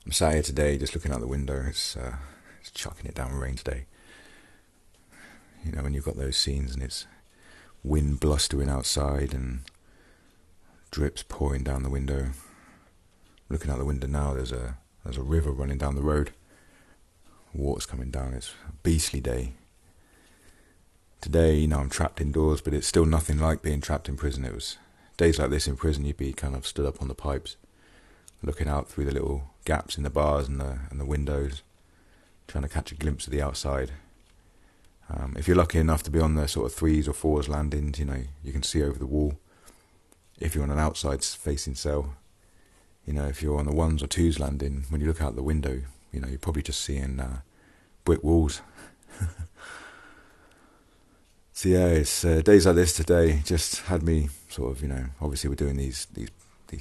I'm sat here today just looking out the window. It's chucking it down rain today. You know, when you've got those scenes and it's wind blustering outside and drips pouring down the window. Looking out the window now, there's a river running down the road. Water's coming down. It's a beastly day. Today, you know, I'm trapped indoors, but it's still nothing like being trapped in prison. It was days like this in prison, you'd be kind of stood up on the pipes, looking out through the little gaps in the bars and the windows, trying to catch a glimpse of the outside. If you're lucky enough to be on the sort of 3s or 4s landings, you know, you can see over the wall. If you're on an outside facing cell, you know, if you're on the 1s or 2s landing, when you look out the window, you know, you're probably just seeing brick walls. So yeah, it's days like this today just had me sort of, you know, obviously we're doing these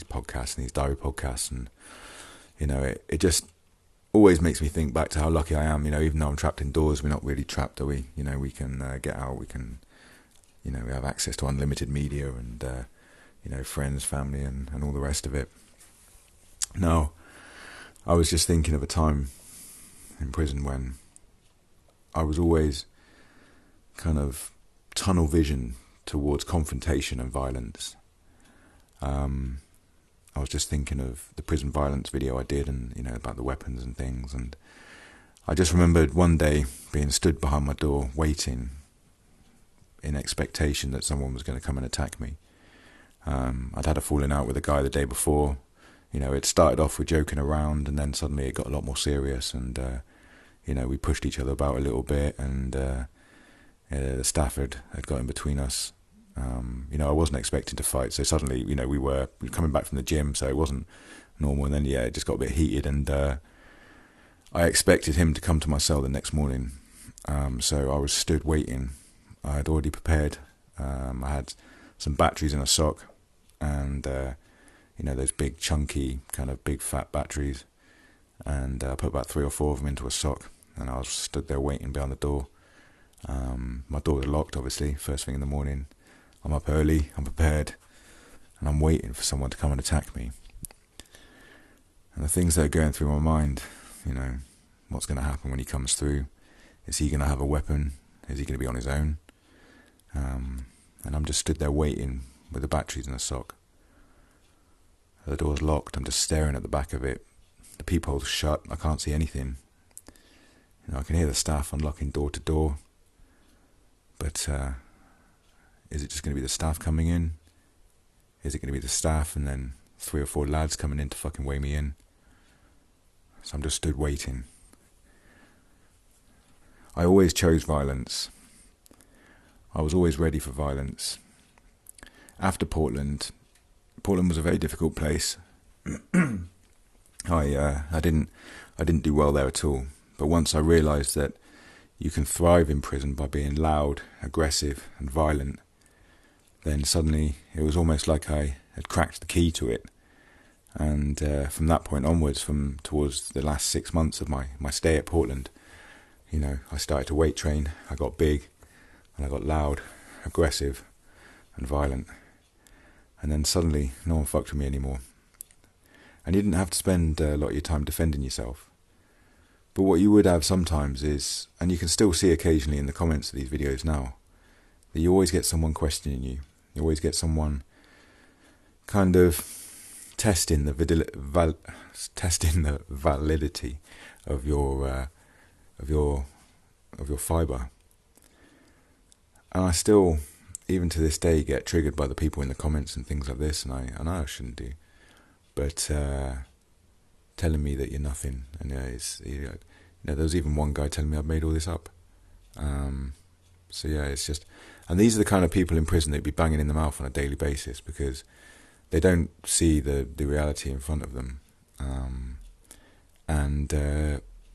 podcasts and these diary podcasts, and you know, it just always makes me think back to how lucky I am. You know, even though I'm trapped indoors, we're not really trapped, are we? You know, we can get out, we can, you know, we have access to unlimited media and you know, friends, family, and all the rest of it. Now, I was just thinking of a time in prison when I was always kind of tunnel vision towards confrontation and violence. I was just thinking of the prison violence video I did, and you know, about the weapons and things, and I just remembered one day being stood behind my door waiting in expectation that someone was going to come and attack me. I'd had a falling out with a guy the day before. You know, it started off with joking around, and then suddenly it got a lot more serious, and you know, we pushed each other about a little bit, and the staff had got in between us. You know, I wasn't expecting to fight, so suddenly, you know, we were coming back from the gym, so it wasn't normal, and then, yeah, it just got a bit heated, and I expected him to come to my cell the next morning, so I was stood waiting. I had already prepared. I had some batteries in a sock, and you know, those big chunky kind of big fat batteries, and I put about 3 or 4 of them into a sock, and I was stood there waiting behind the door. My door was locked, obviously, first thing in the morning. I'm up early, I'm prepared, and I'm waiting for someone to come and attack me. And the things that are going through my mind, you know, what's going to happen when he comes through? Is he going to have a weapon? Is he going to be on his own? And I'm just stood there waiting with the batteries in a sock. The door's locked, I'm just staring at the back of it. The peephole's shut, I can't see anything. You know, I can hear the staff unlocking door to door. But is it just going to be the staff coming in? Is it going to be the staff and then 3 or 4 lads coming in to fucking weigh me in? So I'm just stood waiting. I always chose violence. I was always ready for violence. After Portland was a very difficult place. I didn't do well there at all. But once I realised that you can thrive in prison by being loud, aggressive, and violent, then suddenly it was almost like I had cracked the key to it. And from that point onwards, from towards the last 6 months of my stay at Portland, you know, I started to weight train, I got big, and I got loud, aggressive, and violent. And then suddenly, no one fucked with me anymore. And you didn't have to spend a lot of your time defending yourself. But what you would have sometimes is, and you can still see occasionally in the comments of these videos now, that you always get someone questioning you. You always get someone kind of testing the validity of your fibre. And I still, even to this day, get triggered by the people in the comments and things like this, and I know I shouldn't do, but telling me that you're nothing, and you know, there was even one guy telling me I've made all this up. So yeah, it's just, and these are the kind of people in prison that'd be banging in the mouth on a daily basis because they don't see the reality in front of them.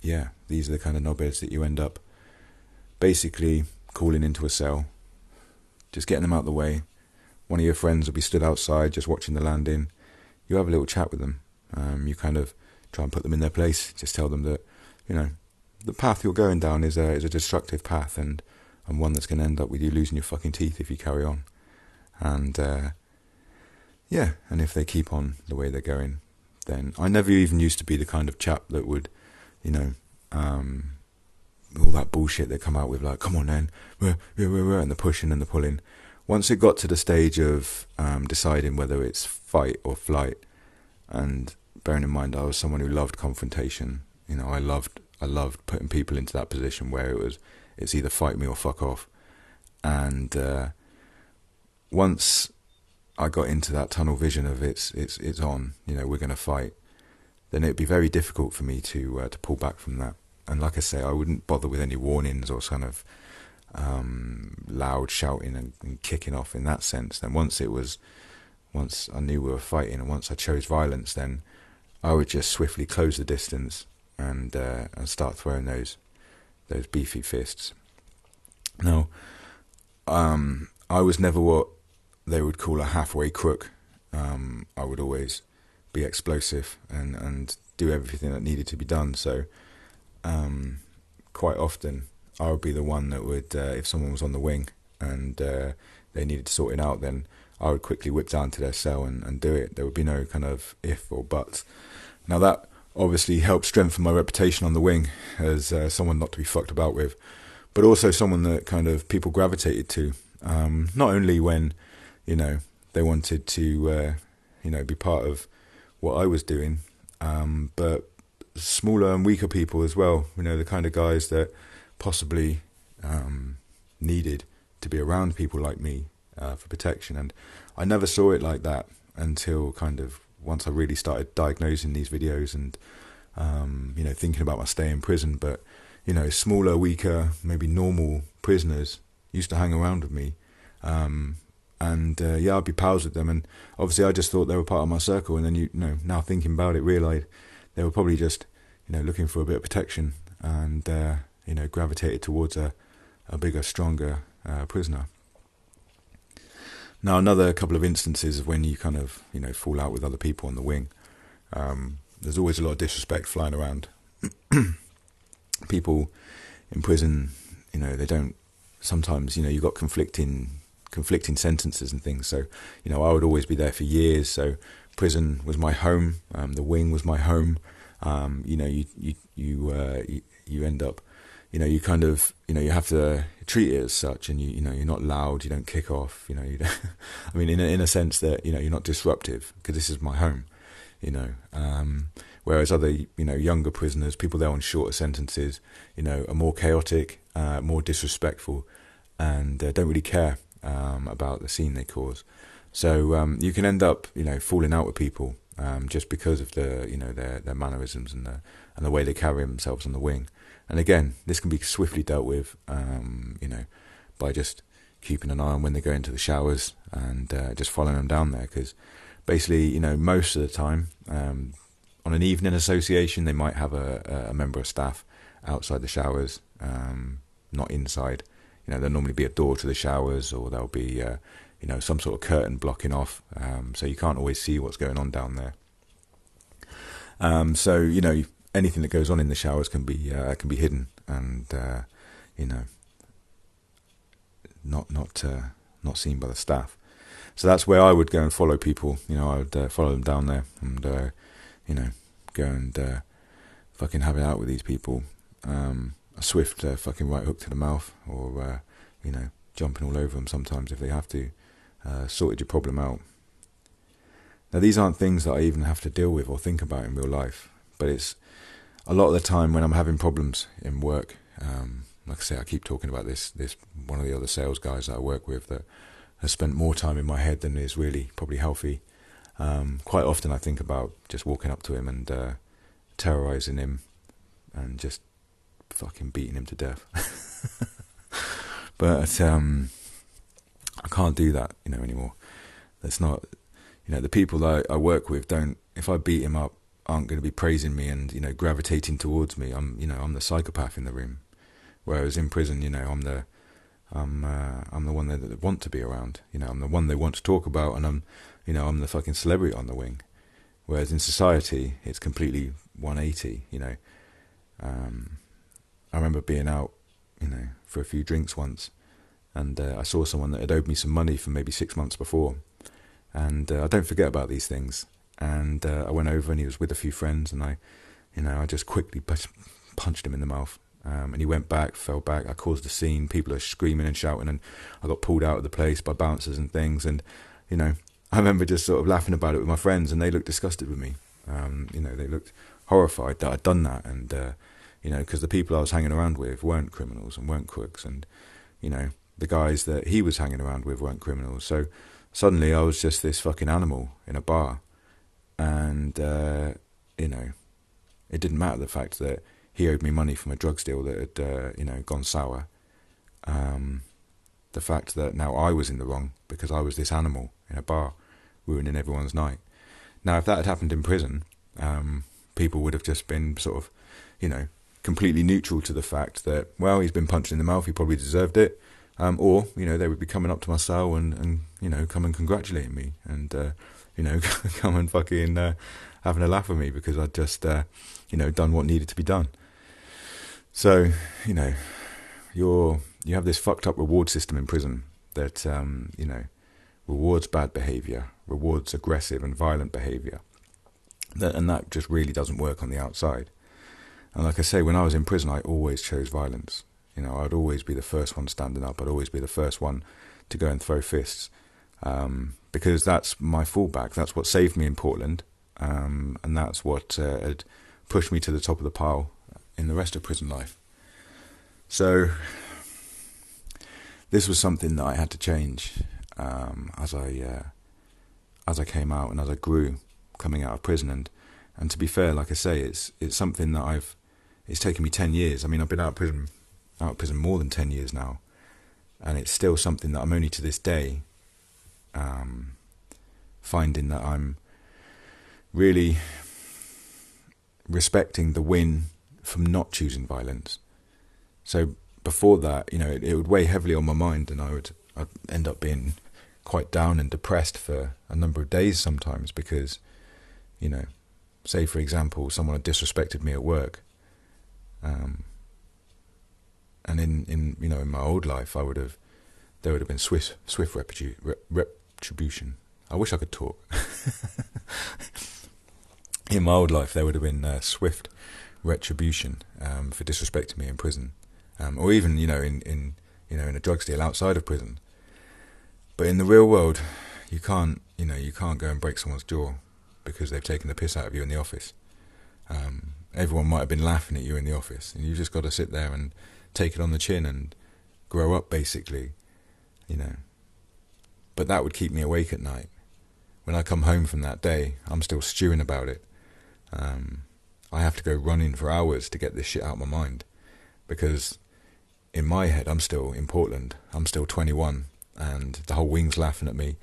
Yeah, these are the kind of knobheads that you end up basically calling into a cell, just getting them out of the way. One of your friends will be stood outside just watching the landing. You have a little chat with them. You kind of try and put them in their place. Just tell them that, you know, the path you're going down is a destructive path, and one that's going to end up with you losing your fucking teeth if you carry on. And yeah, and if they keep on the way they're going, then I never even used to be the kind of chap that would, you know, all that bullshit they come out with, like, come on then, and the pushing and the pulling. Once it got to the stage of deciding whether it's fight or flight, and bearing in mind I was someone who loved confrontation, you know, I loved putting people into that position where it's either fight me or fuck off. And once I got into that tunnel vision of it's on, you know, we're going to fight, then it'd be very difficult for me to pull back from that. And like I say, I wouldn't bother with any warnings or kind of loud shouting and kicking off in that sense. Then once I knew we were fighting, and once I chose violence, then I would just swiftly close the distance and start throwing those beefy fists. Now, I was never what they would call a halfway crook. I would always be explosive and do everything that needed to be done. So quite often I would be the one that would, if someone was on the wing and they needed sorting out, then I would quickly whip down to their cell and do it. There would be no kind of if or buts. Now that obviously helped strengthen my reputation on the wing as someone not to be fucked about with, but also someone that kind of people gravitated to. Not only when, you know, they wanted to, you know, be part of what I was doing, but smaller and weaker people as well. You know, the kind of guys that possibly needed to be around people like me for protection. And I never saw it like that until kind of once I really started diagnosing these videos and, you know, thinking about my stay in prison. But, you know, smaller, weaker, maybe normal prisoners used to hang around with me. Yeah, I'd be pals with them. And obviously I just thought they were part of my circle. And then, you know, now thinking about it, realised they were probably just, you know, looking for a bit of protection and, you know, gravitated towards a bigger, stronger prisoner. Now, another couple of instances of when you kind of, you know, fall out with other people on the wing. There's always a lot of disrespect flying around. People in prison, you know, they don't, sometimes, you know, you've got conflicting sentences and things. So, you know, I would always be there for years. So prison was my home. The wing was my home. You know, you end up, you know, you kind of, you know, you have to treat it as such, and you know, you're not loud, you don't kick off, you know, you don't, I mean, in a sense that, you know, you're not disruptive because this is my home, you know. Whereas other, you know, younger prisoners, people there on shorter sentences, you know, are more chaotic, more disrespectful, and don't really care about the scene they cause. So you can end up, you know, falling out with people just because of the, you know, their mannerisms and the way they carry themselves on the wing. And again, this can be swiftly dealt with, you know, by just keeping an eye on when they go into the showers and just following them down there. Because basically, you know, most of the time, on an evening association, they might have a member of staff outside the showers, not inside. You know, there'll normally be a door to the showers, or there'll be, you know, some sort of curtain blocking off, so you can't always see what's going on down there. So, you know, anything that goes on in the showers can be hidden and, you know, not seen by the staff. So that's where I would go and follow people. You know, I would follow them down there and, you know, go and fucking have it out with these people. A swift fucking right hook to the mouth, or you know, jumping all over them sometimes if they have to. Sorted your problem out. Now, these aren't things that I even have to deal with or think about in real life, but it's a lot of the time when I'm having problems in work. Like I say, I keep talking about this one of the other sales guys that I work with that has spent more time in my head than is really probably healthy. Quite often I think about just walking up to him and terrorising him and just fucking beating him to death. But I can't do that, you know, anymore. That's not, you know, the people that I work with don't, if I beat him up, aren't going to be praising me and, you know, gravitating towards me. I'm the psychopath in the room. Whereas in prison, you know, I'm the one that they want to be around. You know, I'm the one they want to talk about, and I'm the fucking celebrity on the wing. Whereas in society, it's completely 180. You know, I remember being out, you know, for a few drinks once, and I saw someone that had owed me some money from maybe 6 months before, and I don't forget about these things. And I went over, and he was with a few friends, and I just quickly punched him in the mouth. And he went back, fell back. I caused a scene. People are screaming and shouting, and I got pulled out of the place by bouncers and things. And, I remember just sort of laughing about it with my friends, and they looked disgusted with me. They looked horrified that I'd done that. And, because the people I was hanging around with weren't criminals and weren't crooks. And, the guys that he was hanging around with weren't criminals. So suddenly I was just this fucking animal in a bar. And, it didn't matter the fact that he owed me money from a drugs deal that had, gone sour. The fact that now I was in the wrong because I was this animal in a bar, ruining everyone's night. Now, if that had happened in prison, people would have just been sort of, completely neutral to the fact that, well, he's been punched in the mouth, he probably deserved it. Or, they would be coming up to my cell and come and congratulating me and, come and fucking having a laugh with me because I'd just, done what needed to be done. So, you have this fucked up reward system in prison that, rewards bad behaviour, rewards aggressive and violent behaviour. And that just really doesn't work on the outside. And like I say, when I was in prison, I always chose violence. I'd always be the first one standing up. I'd always be the first one to go and throw fists. Because that's my fallback. That's what saved me in Portland. And that's what had pushed me to the top of the pile in the rest of prison life. So this was something that I had to change as I came out and as I grew coming out of prison. And to be fair, like I say, it's something that it's taken me 10 years. I mean, I've been out of prison more than 10 years now, and it's still something that I'm only to this day finding that I'm really respecting the win from not choosing violence. So before that, it would weigh heavily on my mind, and I'd end up being quite down and depressed for a number of days sometimes because, say for example, someone had disrespected me at work. And in my old life, there would have been swift retribution. I wish I could talk. In my old life, there would have been swift retribution for disrespecting me in prison, or even in a drugs deal outside of prison. But in the real world, you can't go and break someone's jaw because they've taken the piss out of you in the office. Everyone might have been laughing at you in the office, and you've just got to sit there and take it on the chin and grow up, basically, But that would keep me awake at night. When I come home from that day, I'm still stewing about it. I have to go running for hours to get this shit out of my mind, because in my head, I'm still in Portland. I'm still 21, and the whole wing's laughing at me,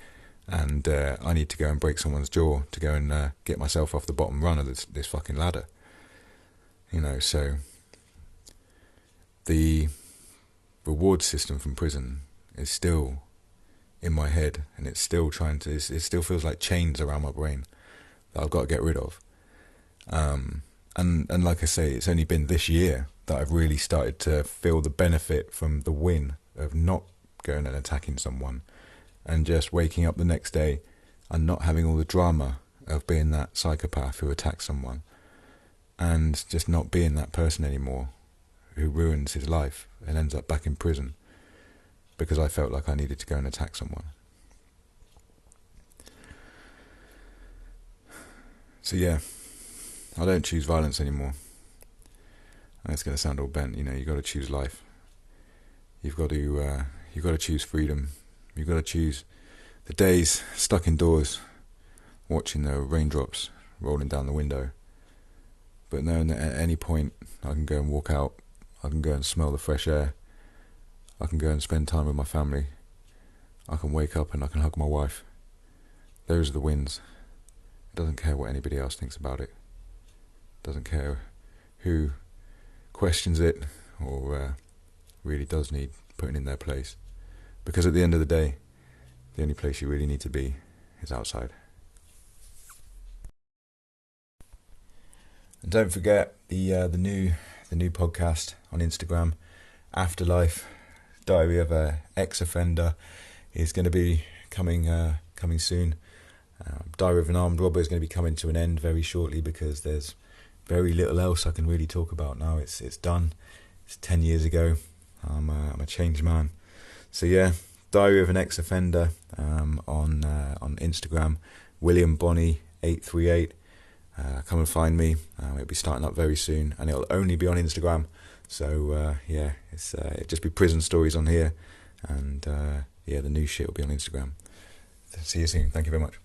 and I need to go and break someone's jaw to go and get myself off the bottom rung of this fucking ladder. So the reward system from prison is still in my head, and it's still it still feels like chains around my brain that I've got to get rid of. And like I say, it's only been this year that I've really started to feel the benefit from the win of not going and attacking someone, and just waking up the next day and not having all the drama of being that psychopath who attacks someone, and just not being that person anymore who ruins his life and ends up back in prison because I felt like I needed to go and attack someone. So yeah, I don't choose violence anymore. And it's going to sound all bent, you got to choose life. You've got to choose freedom. You've got to choose the days stuck indoors, watching the raindrops rolling down the window. But knowing that at any point I can go and walk out, I can go and smell the fresh air, I can go and spend time with my family, I can wake up and I can hug my wife. Those are the wins. It doesn't care what anybody else thinks about it. It doesn't care who questions it or really does need putting in their place. Because at the end of the day, the only place you really need to be is outside. And don't forget the new podcast on Instagram, Afterlife, Diary of a Ex-Offender, is going to be coming soon. Diary of an Armed Robber is going to be coming to an end very shortly, because there's very little else I can really talk about now. It's done. It's 10 years ago. I'm a changed man. So yeah, Diary of an Ex-Offender on Instagram, William Bonney 838. Come and find me. It'll be starting up very soon, and it'll only be on Instagram. So yeah, it'll just be prison stories on here, and yeah, the new shit will be on Instagram. See you soon. Thank you very much.